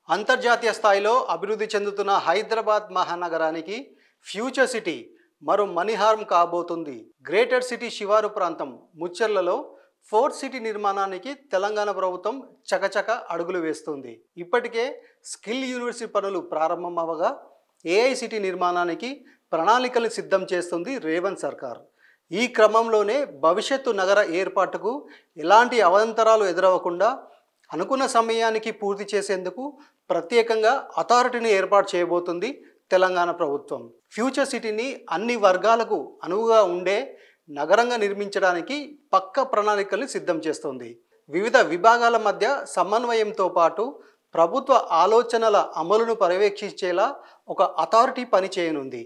అంతర్జాతీయ స్థాయిలో అభివృద్ధి చెందుతున్న హైదరాబాద్ మహానగరానికి ఫ్యూచర్ సిటీ మరో మణిహారం కాబోతుంది. గ్రేటర్ సిటీ శివారు ప్రాంతం ముచ్చర్లలో ఫోర్త్ సిటీ నిర్మాణానికి తెలంగాణ ప్రభుత్వం చకచక అడుగులు వేస్తుంది. ఇప్పటికే స్కిల్ యూనివర్సిటీ పనులు ప్రారంభమవగా ఏఐ సిటీ నిర్మాణానికి ప్రణాళికలు సిద్ధం చేస్తుంది రేవంత్ సర్కార్. ఈ క్రమంలోనే భవిష్యత్తు నగర ఏర్పాటుకు ఎలాంటి అవాంతరాలు ఎదురవ్వకుండా అనుకున్న సమయానికి పూర్తి చేసేందుకు ప్రత్యేకంగా అథారిటీని ఏర్పాటు చేయబోతుంది తెలంగాణ ప్రభుత్వం. ఫ్యూచర్ సిటీని అన్ని వర్గాలకు అనువుగా ఉండే నగరంగా నిర్మించడానికి పక్క ప్రణాళికలు సిద్ధం చేస్తుంది. వివిధ విభాగాల మధ్య సమన్వయంతో పాటు ప్రభుత్వ ఆలోచనల అమలును పర్యవేక్షించేలా ఒక అథారిటీ పనిచేయనుంది.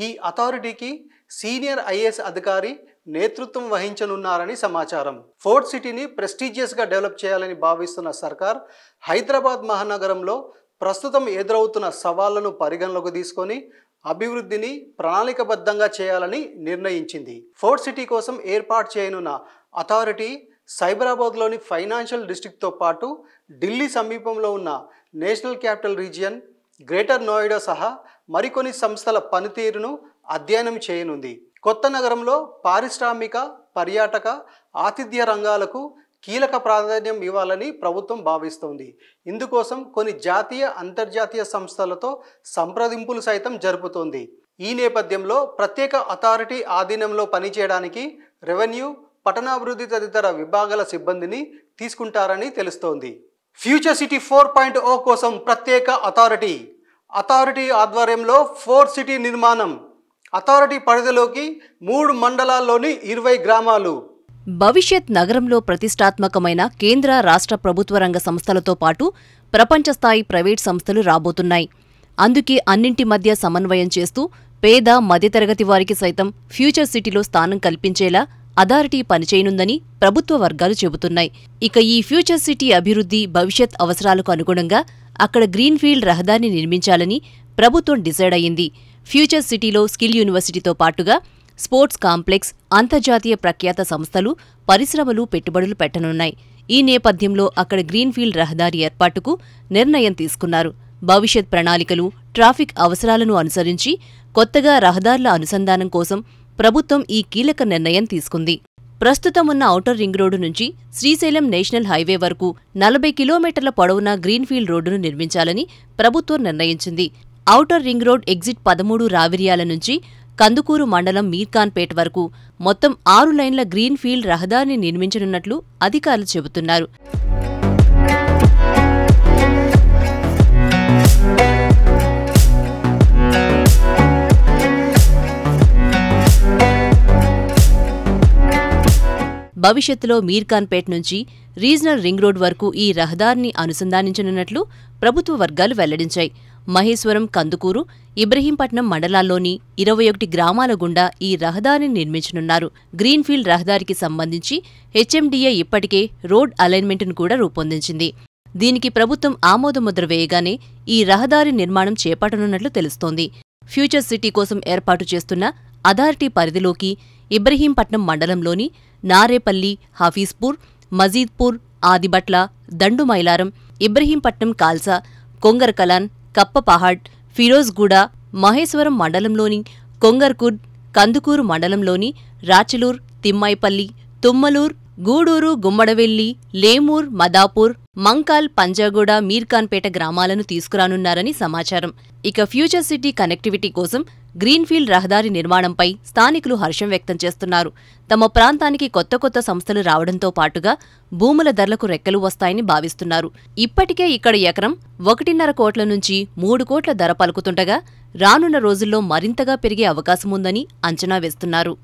ఈ అథారిటీకి సీనియర్ ఐఏఎస్ అధికారి నేతృత్వం వహించనున్నారని సమాచారం. ఫోర్త్ సిటీని ప్రెస్టీజియస్గా డెవలప్ చేయాలని భావిస్తున్న సర్కార్ హైదరాబాద్ మహానగరంలో ప్రస్తుతం ఎదురవుతున్న సవాళ్లను పరిగణలోకి తీసుకొని అభివృద్ధిని ప్రణాళికబద్ధంగా చేయాలని నిర్ణయించింది. ఫోర్త్ సిటీ కోసం ఏర్పాటు చేయనున్న అథారిటీ సైబరాబాద్లోని ఫైనాన్షియల్ డిస్ట్రిక్ట్తో పాటు ఢిల్లీ సమీపంలో ఉన్న national capital region, greater Noida సహా మరికొన్ని సంస్థల పనితీరును అధ్యయనం చేయనుంది. కొత్త నగరంలో పారిశ్రామిక, పర్యాటక, ఆతిథ్య రంగాలకు కీలక ప్రాధాన్యం ఇవ్వాలని ప్రభుత్వం భావిస్తోంది. ఇందుకోసం కొన్ని జాతీయ, అంతర్జాతీయ సంస్థలతో సంప్రదింపులు సైతం జరుపుతోంది. ఈ నేపథ్యంలో ప్రత్యేక అథారిటీ ఆధీనంలో పనిచేయడానికి రెవెన్యూ, పట్టణాభివృద్ధి తదితర విభాగాల సిబ్బందిని తీసుకుంటారని తెలుస్తోంది. ఫ్యూచర్ సిటీ 4.0 కోసం ప్రత్యేక అథారిటీ ఆధ్వర్యంలో ఫోర్త్ సిటీ నిర్మాణం. అథారిటీ పరిధిలోకి 3 మండలాల్లోని 20 గ్రామాలు. భవిష్యత్ నగరంలో ప్రతిష్టాత్మకమైన కేంద్ర, రాష్ట్ర ప్రభుత్వ రంగ సంస్థలతో పాటు ప్రపంచస్థాయి ప్రైవేట్ సంస్థలు రాబోతున్నాయి. అందుకే అన్నింటి మధ్య సమన్వయం చేస్తూ పేద, మధ్యతరగతి వారికి సైతం ఫ్యూచర్ సిటీలో స్థానం కల్పించేలా అథారిటీ పనిచేయనుందని ప్రభుత్వ వర్గాలు చెబుతున్నాయి. ఇక ఈ ఫ్యూచర్ సిటీ అభివృద్ధి భవిష్యత్ అవసరాలకు అనుగుణంగా అక్కడ గ్రీన్ఫీల్డ్ రహదారిని నిర్మించాలని ప్రభుత్వం డిసైడ్ అయ్యింది. ఫ్యూచర్ సిటీలో స్కిల్ యూనివర్సిటీతో పాటుగా స్పోర్ట్స్ కాంప్లెక్స్, అంతర్జాతీయ ప్రఖ్యాత సంస్థలు, పరిశ్రమలు పెట్టుబడులు పెట్టనున్నాయి. ఈ నేపథ్యంలో అక్కడ గ్రీన్ఫీల్డ్ రహదారి ఏర్పాటుకు నిర్ణయం తీసుకున్నారు. భవిష్యత్ ప్రణాళికలు, ట్రాఫిక్ అవసరాలను అనుసరించి కొత్తగా రహదారుల అనుసంధానం కోసం ప్రభుత్వం ఈ కీలక నిర్ణయం తీసుకుంది. ప్రస్తుతం ఉన్న ఔటర్ రింగ్ రోడ్డు నుంచి శ్రీశైలం నేషనల్ హైవే వరకు 40 కిలోమీటర్ల పొడవున గ్రీన్ఫీల్డ్ రోడ్డును నిర్మించాలని ప్రభుత్వం నిర్ణయించింది. Outer ring road exit 13 Raviryal నుంచి కందుకూరు మండలం మీర్ఖాన్పేట్ వరకు మొత్తం 6 లైన్ల గ్రీన్ఫీల్డ్ రహదారిని నిర్మించనున్నట్లు అధికారులు చెబుతున్నారు. భవిష్యత్తులో మీర్ఖాన్పేట్ నుంచి రీజనల్ రింగ్ రోడ్ వరకు ఈ రహదారిని అనుసంధానించనున్నట్లు ప్రభుత్వ వర్గాలు వెల్లడించాయి. మహేశ్వరం, కందుకూరు, ఇబ్రహీంపట్నం మండలాల్లోని 21 గ్రామాల గుండా ఈ రహదారిని నిర్మించనున్నారు. గ్రీన్ఫీల్డ్ రహదారికి సంబంధించి హెచ్ఎండిఏ ఇప్పటికే రోడ్ అలైన్మెంట్ను కూడా రూపొందించింది. దీనికి ప్రభుత్వం ఆమోదముద్ర వేయగానే ఈ రహదారి నిర్మాణం చేపట్టనున్నట్లు తెలుస్తోంది. ఫ్యూచర్ సిటీ కోసం ఏర్పాటు చేస్తున్న అథారిటీ పరిధిలోకి ఇబ్రహీంపట్నం మండలంలోని నారేపల్లి, హఫీజ్పూర్, మజీద్పూర్, ఆదిబట్ల, దండుమైలారం, ఇబ్రహీంపట్నం కాల్సా, కొంగర్కలాన్, కప్పపహాడ్, ఫిరోజ్గూడ, మహేశ్వరం మండలంలోని కొంగర్కుడ్, కందుకూరు మండలంలోని రాచలూర్, తిమ్మాయిపల్లి, తుమ్మలూర్, గూడూరు, గుమ్మడవెల్లి, లేమూర్, మదాపూర్, మంకాల్, పంజాగూడ, మీర్ఖాన్పేట గ్రామాలను తీసుకురానున్నారని సమాచారం. ఇక ఫ్యూచర్ సిటీ కనెక్టివిటీ కోసం గ్రీన్ఫీల్డ్ రహదారి నిర్మాణంపై స్థానికులు హర్షం వ్యక్తం చేస్తున్నారు. తమ ప్రాంతానికి కొత్త సంస్థలు రావడంతో పాటుగా భూముల ధరలకు రెక్కలు వస్తాయని భావిస్తున్నారు. ఇప్పటికే ఇక్కడ ఎకరం 1.5 కోట్ల నుంచి 3 కోట్ల ధర పలుకుతుండగా రానున్న రోజుల్లో మరింతగా పెరిగే అవకాశముందని అంచనా వేస్తున్నారు.